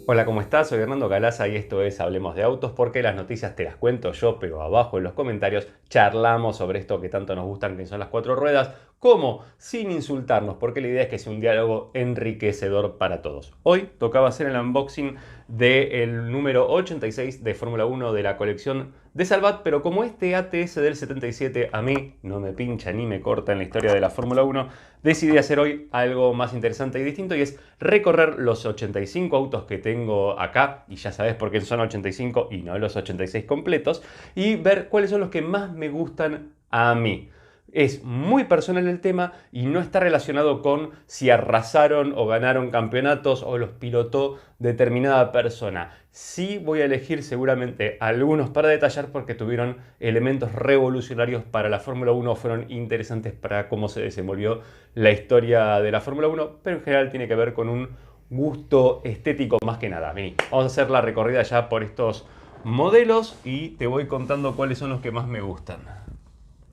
Hola, ¿cómo estás? Soy Hernando Calaza y esto es Hablemos de Autos, porque las noticias te las cuento yo, pero abajo en los comentarios charlamos sobre esto que tanto nos gustan, que son las cuatro ruedas, como sin insultarnos, porque la idea es que sea un diálogo enriquecedor para todos. Hoy tocaba hacer el unboxing del número 86 de Fórmula 1 de la colección de Salvat, pero como este ATS del 77 a mí no me pincha ni me corta en la historia de la Fórmula 1, decidí hacer hoy algo más interesante y distinto, y es recorrer los 85 autos que tengo acá, y ya sabes por qué son 85 y no los 86 completos, y ver cuáles son los que más me gustan a mí. Es muy personal el tema y no está relacionado con si arrasaron o ganaron campeonatos o los pilotó determinada persona. Sí voy a elegir seguramente algunos para detallar porque tuvieron elementos revolucionarios para la Fórmula 1, fueron interesantes para cómo se desenvolvió la historia de la Fórmula 1, pero en general tiene que ver con un gusto estético más que nada. Vení, vamos a hacer la recorrida ya por estos modelos y te voy contando cuáles son los que más me gustan.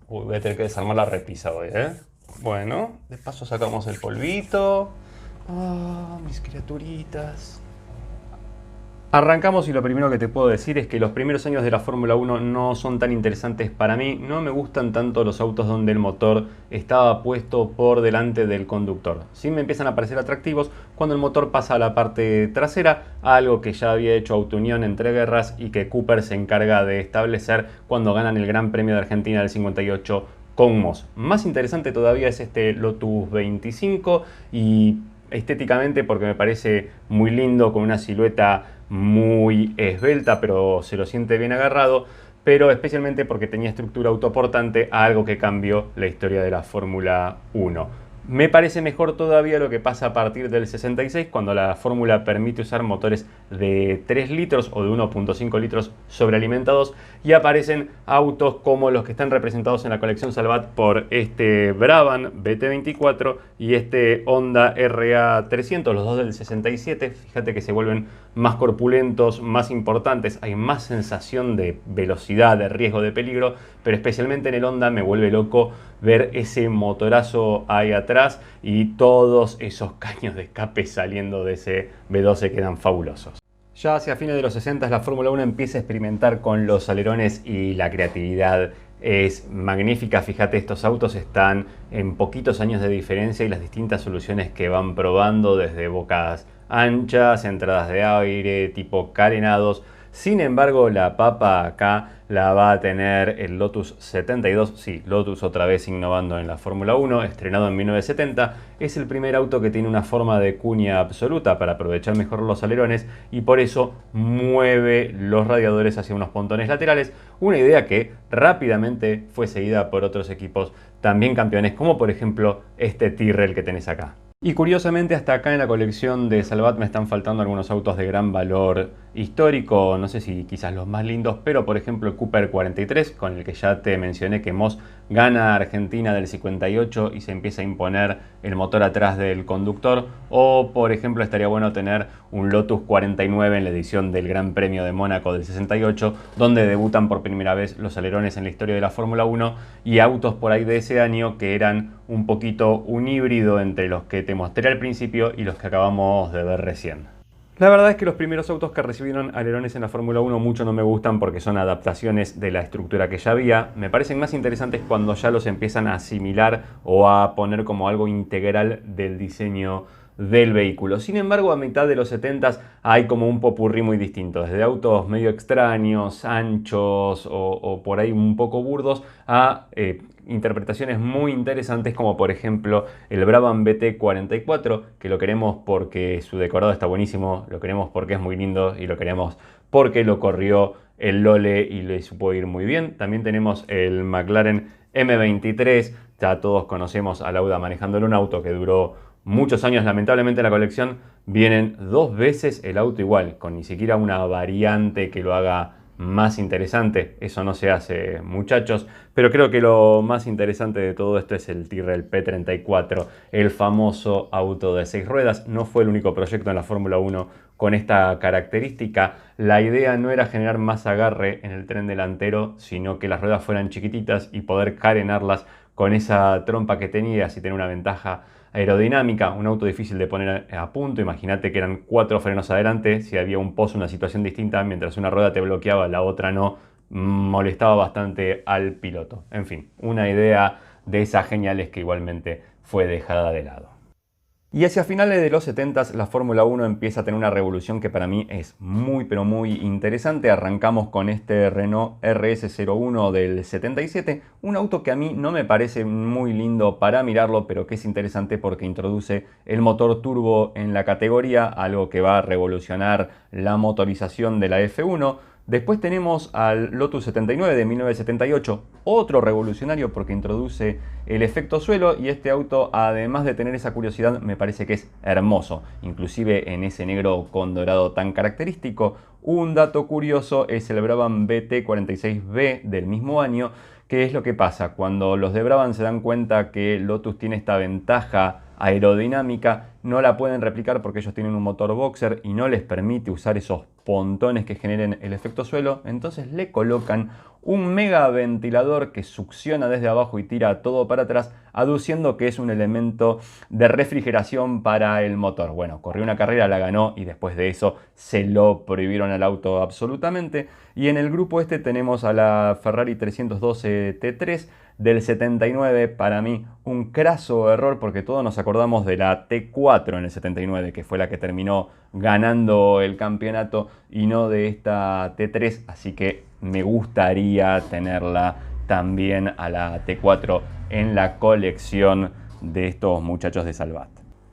Uy, voy a tener que desarmar la repisa hoy, ¿eh? Bueno, de paso sacamos el polvito. Ah, mis criaturitas. Arrancamos y lo primero que te puedo decir es que los primeros años de la Fórmula 1 no son tan interesantes para mí. No me gustan tanto los autos donde el motor estaba puesto por delante del conductor. Sí me empiezan a parecer atractivos cuando el motor pasa a la parte trasera, algo que ya había hecho Auto Unión entre guerras y que Cooper se encarga de establecer cuando ganan el Gran Premio de Argentina del 58 con Moss. Más interesante todavía es este Lotus 25 y estéticamente porque me parece muy lindo, con una silueta muy esbelta, pero se lo siente bien agarrado, pero especialmente porque tenía estructura autoportante, algo que cambió la historia de la Fórmula 1. Me parece mejor todavía lo que pasa a partir del 66, cuando la fórmula permite usar motores de 3 litros o de 1.5 litros sobrealimentados y aparecen autos como los que están representados en la colección Salvat por este Brabham BT24 y este Honda RA300, los dos del 67. Fíjate que se vuelven más corpulentos, más importantes, hay más sensación de velocidad, de riesgo, de peligro, pero especialmente en el Honda me vuelve loco ver ese motorazo ahí atrás y todos esos caños de escape saliendo de ese V12 quedan fabulosos. Ya hacia fines de los 60 la Fórmula 1 empieza a experimentar con los alerones y la creatividad es magnífica. Fíjate, estos autos están en poquitos años de diferencia y las distintas soluciones que van probando, desde bocas anchas, entradas de aire, tipo carenados. Sin embargo, la papa acá la va a tener el Lotus 72, sí, Lotus otra vez innovando en la Fórmula 1, estrenado en 1970. Es el primer auto que tiene una forma de cuña absoluta para aprovechar mejor los alerones y por eso mueve los radiadores hacia unos pontones laterales, una idea que rápidamente fue seguida por otros equipos también campeones, como por ejemplo este Tyrrell que tenés acá. Y curiosamente hasta acá en la colección de Salvat me están faltando algunos autos de gran valor histórico, no sé si quizás los más lindos, pero por ejemplo el Cooper 43, con el que ya te mencioné que Moss gana Argentina del 58 y se empieza a imponer el motor atrás del conductor, o por ejemplo estaría bueno tener un Lotus 49 en la edición del Gran Premio de Mónaco del 68, donde debutan por primera vez los alerones en la historia de la Fórmula 1 y autos por ahí de ese año que eran un poquito un híbrido entre los que te mostré al principio y los que acabamos de ver recién. La verdad es que los primeros autos que recibieron alerones en la Fórmula 1 mucho no me gustan porque son adaptaciones de la estructura que ya había. Me parecen más interesantes cuando ya los empiezan a asimilar o a poner como algo integral del diseño del vehículo. Sin embargo, a mitad de los 70s hay como un popurrí muy distinto, desde autos medio extraños, anchos o por ahí un poco burdos, a interpretaciones muy interesantes como por ejemplo el Brabham BT44, que lo queremos porque su decorado está buenísimo, lo queremos porque es muy lindo y lo queremos porque lo corrió el Lole y le supo ir muy bien. También tenemos el McLaren M23, ya todos conocemos a Lauda manejándolo, un auto que duró muchos años. Lamentablemente en la colección vienen dos veces el auto igual, con ni siquiera una variante que lo haga más interesante. Eso no se hace, muchachos, pero creo que lo más interesante de todo esto es el Tyrrell P34, el famoso auto de 6 ruedas. No fue el único proyecto en la Fórmula 1 con esta característica. La idea no era generar más agarre en el tren delantero, sino que las ruedas fueran chiquititas y poder carenarlas con esa trompa que tenías y tener una ventaja aerodinámica, un auto difícil de poner a punto. Imagínate que eran 4 frenos adelante, si había un pozo, una situación distinta, mientras una rueda te bloqueaba, la otra no, molestaba bastante al piloto. En fin, una idea de esas geniales que igualmente fue dejada de lado. Y hacia finales de los 70s la Fórmula 1 empieza a tener una revolución que para mí es muy pero muy interesante. Arrancamos con este Renault RS01 del 77, un auto que a mí no me parece muy lindo para mirarlo, pero que es interesante porque introduce el motor turbo en la categoría, algo que va a revolucionar la motorización de la F1. Después tenemos al Lotus 79 de 1978, otro revolucionario porque introduce el efecto suelo, y este auto, además de tener esa curiosidad, me parece que es hermoso, inclusive en ese negro con dorado tan característico. Un dato curioso es el Brabham BT46B del mismo año. ¿Qué es lo que pasa? Cuando los de Brabham se dan cuenta que Lotus tiene esta ventaja aerodinámica, no la pueden replicar porque ellos tienen un motor boxer y no les permite usar esos pontones que generen el efecto suelo, entonces le colocan un mega ventilador que succiona desde abajo y tira todo para atrás, aduciendo que es un elemento de refrigeración para el motor. Bueno, corrió una carrera, la ganó y después de eso se lo prohibieron al auto absolutamente. Y en el grupo este tenemos a la Ferrari 312 T3 del 79, para mí un craso error porque todos nos acordamos de la T4 en el 79, que fue la que terminó ganando el campeonato, y no de esta T3, así que me gustaría tenerla también a la T4 en la colección de estos muchachos de Salvat.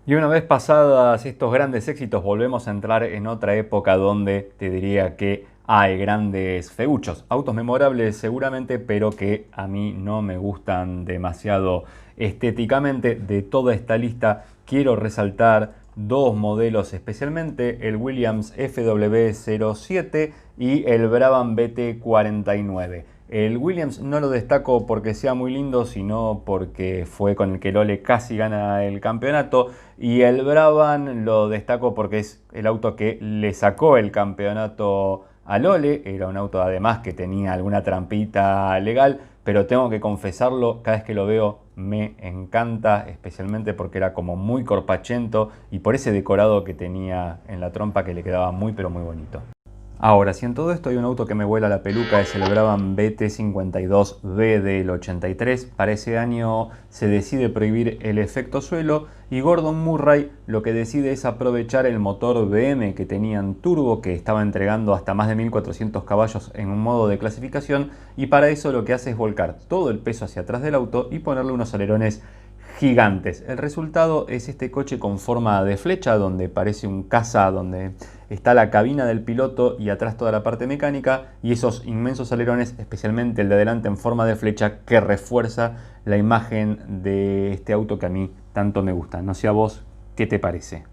Y una vez pasadas estos grandes éxitos, volvemos a entrar en otra época donde te diría que hay grandes feuchos, autos memorables seguramente, pero que a mí no me gustan demasiado estéticamente. De toda esta lista quiero resaltar dos modelos especialmente, el Williams FW07 y el Brabham BT49. El Williams no lo destaco porque sea muy lindo, sino porque fue con el que Lole casi gana el campeonato. Y el Brabham lo destaco porque es el auto que le sacó el campeonato a Lole. Era un auto además que tenía alguna trampita legal, pero tengo que confesarlo, cada vez que lo veo me encanta, especialmente porque era como muy corpachento y por ese decorado que tenía en la trompa que le quedaba muy pero muy bonito. Ahora, si en todo esto hay un auto que me vuela la peluca, es el Brabham BT52B del 83. Para ese año se decide prohibir el efecto suelo y Gordon Murray lo que decide es aprovechar el motor BM que tenían turbo, que estaba entregando hasta más de 1400 caballos en un modo de clasificación, y para eso lo que hace es volcar todo el peso hacia atrás del auto y ponerle unos alerones gigantes. El resultado es este coche con forma de flecha, donde parece un caza, donde está la cabina del piloto y atrás toda la parte mecánica, y esos inmensos alerones, especialmente el de adelante en forma de flecha, que refuerza la imagen de este auto que a mí tanto me gusta. No sé a vos, ¿qué te parece?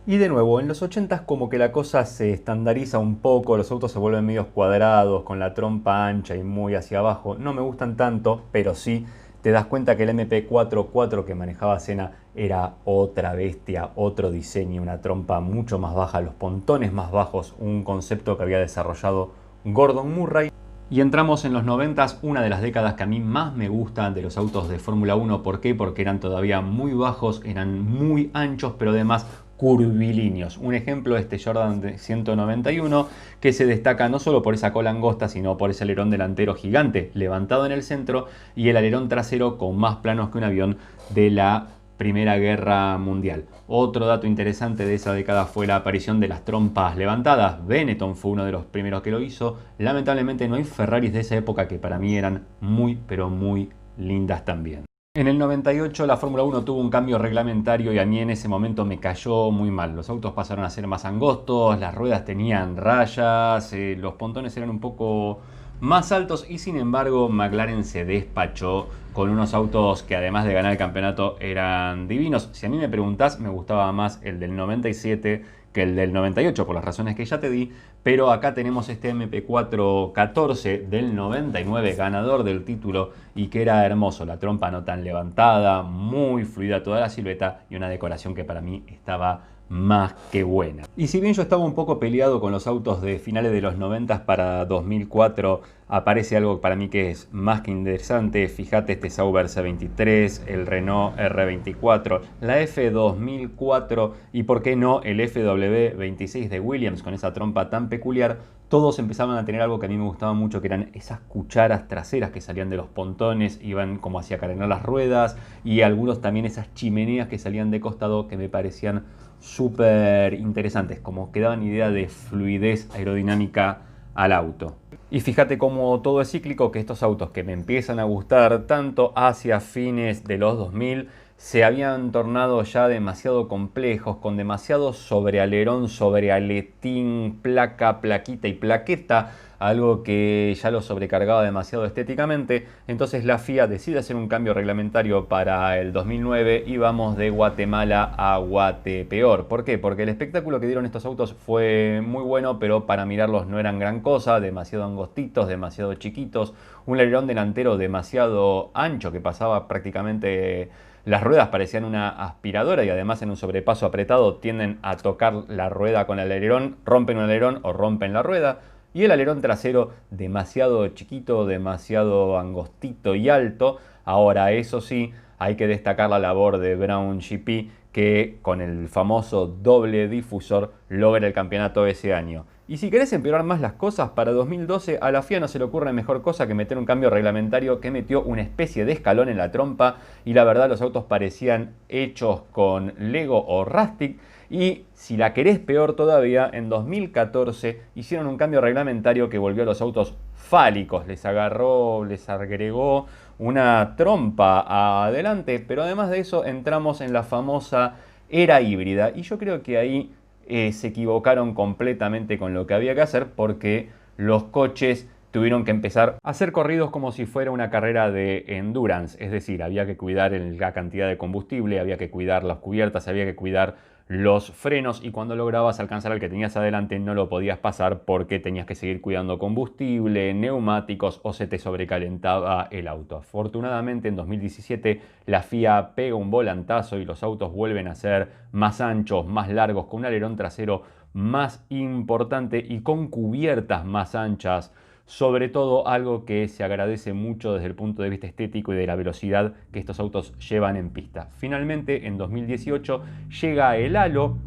Y de nuevo, en los 80s como que la cosa se estandariza un poco, los autos se vuelven medios cuadrados, con la trompa ancha y muy hacia abajo. No me gustan tanto, pero sí te das cuenta que el MP44 que manejaba Senna era otra bestia, otro diseño, una trompa mucho más baja, los pontones más bajos, un concepto que había desarrollado Gordon Murray. Y entramos en los 90s, una de las décadas que a mí más me gustan de los autos de Fórmula 1. ¿Por qué? Porque eran todavía muy bajos, eran muy anchos, pero además curvilíneos. Un ejemplo es este Jordan de 191, que se destaca no solo por esa cola angosta, sino por ese alerón delantero gigante levantado en el centro y el alerón trasero con más planos que un avión de la Primera Guerra Mundial. Otro dato interesante de esa década fue la aparición de las trompas levantadas. Benetton fue uno de los primeros que lo hizo. Lamentablemente no hay Ferraris de esa época que para mí eran muy pero muy lindas también. En el 98 la Fórmula 1 tuvo un cambio reglamentario y a mí en ese momento me cayó muy mal. Los autos pasaron a ser más angostos, las ruedas tenían rayas, los pontones eran un poco más altos y sin embargo McLaren se despachó con unos autos que además de ganar el campeonato eran divinos. Si a mí me preguntás, me gustaba más el del 97 que el del 98 por las razones que ya te di, pero acá tenemos este MP414 del 99, ganador del título, y que era hermoso, la trompa no tan levantada, muy fluida toda la silueta y una decoración que para mí estaba más que buena. Y si bien yo estaba un poco peleado con los autos de finales de los 90 para 2004 aparece algo para mí que es más que interesante. Fíjate este Sauber C23, el Renault R24, la F2004 y por qué no el FW26 de Williams con esa trompa tan peculiar. Todos empezaban a tener algo que a mí me gustaba mucho, que eran esas cucharas traseras que salían de los pontones, iban como hacia carenar las ruedas, y algunos también esas chimeneas que salían de costado que me parecían súper interesantes, como que daban idea de fluidez aerodinámica al auto. Y fíjate cómo todo es cíclico, que estos autos que me empiezan a gustar tanto hacia fines de los 2000 se habían tornado ya demasiado complejos, con demasiado sobrealerón, sobrealetín, placa, plaquita y plaqueta, algo que ya lo sobrecargaba demasiado estéticamente. Entonces la FIA decide hacer un cambio reglamentario para el 2009 y vamos de Guatemala a Guatepeor. ¿Por qué? Porque el espectáculo que dieron estos autos fue muy bueno, pero para mirarlos no eran gran cosa, demasiado angostitos, demasiado chiquitos, un alerón delantero demasiado ancho que pasaba prácticamente... Las ruedas parecían una aspiradora y además en un sobrepaso apretado tienden a tocar la rueda con el alerón, rompen un alerón o rompen la rueda. Y el alerón trasero demasiado chiquito, demasiado angostito y alto. Ahora, eso sí, hay que destacar la labor de Brown GP, que con el famoso doble difusor logra el campeonato ese año. Y si querés empeorar más las cosas, para 2012 a la FIA no se le ocurre mejor cosa que meter un cambio reglamentario que metió una especie de escalón en la trompa, y la verdad los autos parecían hechos con Lego o Rastic. Y si la querés peor todavía, en 2014 hicieron un cambio reglamentario que volvió a los autos fálicos, les agregó una trompa adelante, pero además de eso entramos en la famosa era híbrida, y yo creo que ahí se equivocaron completamente con lo que había que hacer, porque los coches tuvieron que empezar a ser corridos como si fuera una carrera de endurance, es decir, había que cuidar la cantidad de combustible, había que cuidar las cubiertas, había que cuidar los frenos, y cuando lograbas alcanzar al que tenías adelante no lo podías pasar porque tenías que seguir cuidando combustible, neumáticos o se te sobrecalentaba el auto. Afortunadamente en 2017 la FIA pega un volantazo y los autos vuelven a ser más anchos, más largos, con un alerón trasero más importante y con cubiertas más anchas. Sobre todo algo que se agradece mucho desde el punto de vista estético y de la velocidad que estos autos llevan en pista. Finalmente, en 2018 llega el halo,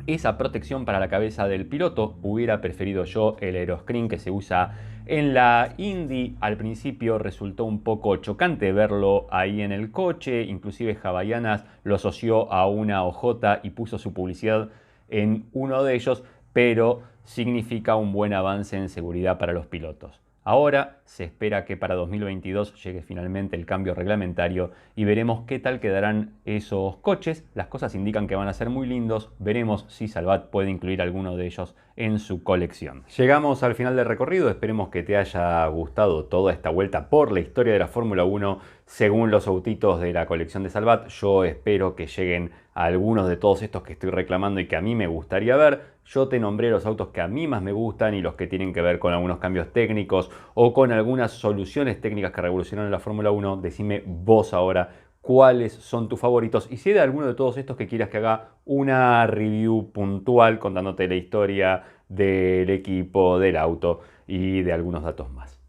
esa protección para la cabeza del piloto. Hubiera preferido yo el aeroscreen que se usa en la Indy. Al principio resultó un poco chocante verlo ahí en el coche, inclusive Havaianas lo asoció a una OJ y puso su publicidad en uno de ellos, pero significa un buen avance en seguridad para los pilotos. Ahora se espera que para 2022 llegue finalmente el cambio reglamentario y veremos qué tal quedarán esos coches. Las cosas indican que van a ser muy lindos. Veremos si Salvat puede incluir alguno de ellos en su colección. Llegamos al final del recorrido. Esperemos que te haya gustado toda esta vuelta por la historia de la Fórmula 1 según los autitos de la colección de Salvat. Yo espero que lleguen a algunos de todos estos que estoy reclamando y que a mí me gustaría ver. Yo te nombré los autos que a mí más me gustan y los que tienen que ver con algunos cambios técnicos o con algunas soluciones técnicas que revolucionaron la Fórmula 1. Decime vos ahora cuáles son tus favoritos y si hay de alguno de todos estos que quieras que haga una review puntual contándote la historia del equipo, del auto y de algunos datos más.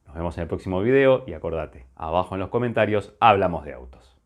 Nos vemos en el próximo video y acordate, abajo en los comentarios hablamos de autos.